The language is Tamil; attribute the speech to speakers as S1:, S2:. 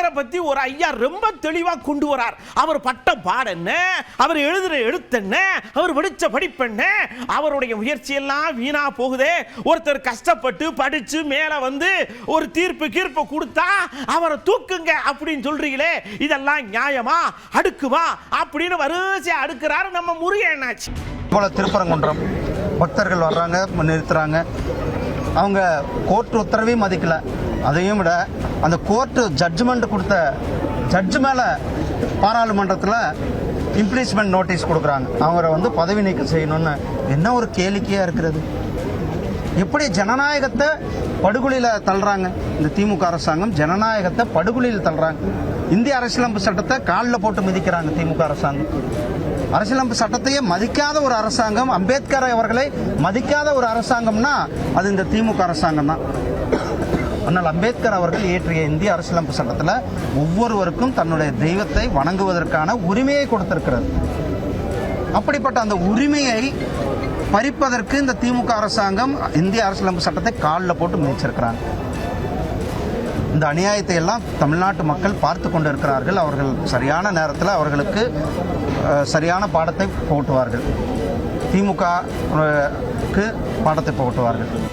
S1: அம்பேத்கரை பத்தி ஒரு ஐயா ரொம்ப தெளிவா கொண்டு வரார். அவர் பட்ட பாடம் என்ன, அவர் எழுதுற எழுத்து என்ன, அவர் படிச்ச படிப்பு என்ன, அவருடைய முயற்சி எல்லாம் வீணா போகுதே. ஒருத்தர் கஷ்டப்பட்டு படிச்சு மேல வந்து ஒரு தீர்ப்பு கொடுத்தா அவரை தூக்குங்க அப்படின்னு சொல்றீங்களே, இதெல்லாம் நியாயமா, அடுக்குமா அப்படின்னு வரிசையா அடுக்கிறாரு நம்ம முருகனாச்சு.
S2: போல திருப்பரங்குன்றம் பக்தர்கள் வர்றாங்க, நிறுத்துறாங்க. அவங்க கோர்ட் உத்தரவையும் மதிக்கல. அதையும் விட அந்த கோர்ட்டு ஜட்ஜ்மெண்ட் கொடுத்த ஜட்ஜு மேலே பாராளுமன்றத்தில் இம்ப்ளீச்மெண்ட் நோட்டீஸ் கொடுக்குறாங்க. அவரை வந்து பதவி நீக்கம் செய்யணும்னு. என்ன ஒரு கேளிக்கையாக இருக்கிறது! எப்படி ஜனநாயகத்தை படுகொலியில் தள்ளுறாங்க இந்த திமுக அரசாங்கம். ஜனநாயகத்தை படுகொலியில் தள்ளுறாங்க. இந்திய அரசியலமைப்பு சட்டத்தை காலில் போட்டு மிதிக்கிறாங்க திமுக அரசாங்கம். அரசியலமைப்பு சட்டத்தையே மதிக்காத ஒரு அரசாங்கம், அம்பேத்கர் அவர்களை மதிக்காத ஒரு அரசாங்கம்னா அது இந்த திமுக அரசாங்கம் தான். ஆனால் அம்பேத்கர் அவர்கள் இயற்றிய இந்திய அரசியலமைப்பு சட்டத்தில் ஒவ்வொருவருக்கும் தன்னுடைய தெய்வத்தை வணங்குவதற்கான உரிமையை கொடுத்திருக்கிறது. அப்படிப்பட்ட அந்த உரிமையை பறிப்பதற்கு இந்த திமுக அரசாங்கம் இந்திய அரசியலமைப்பு சட்டத்தை காலில் போட்டு மிதிச்சிருக்கிறாங்க. இந்த அநியாயத்தை எல்லாம் தமிழ்நாட்டு மக்கள் பார்த்து கொண்டு இருக்கிறார்கள். அவர்கள் சரியான நேரத்தில் அவர்களுக்கு சரியான பாடத்தை புகட்டுவார்கள். திமுகவுக்கு பாடத்தை புகட்டுவார்கள்.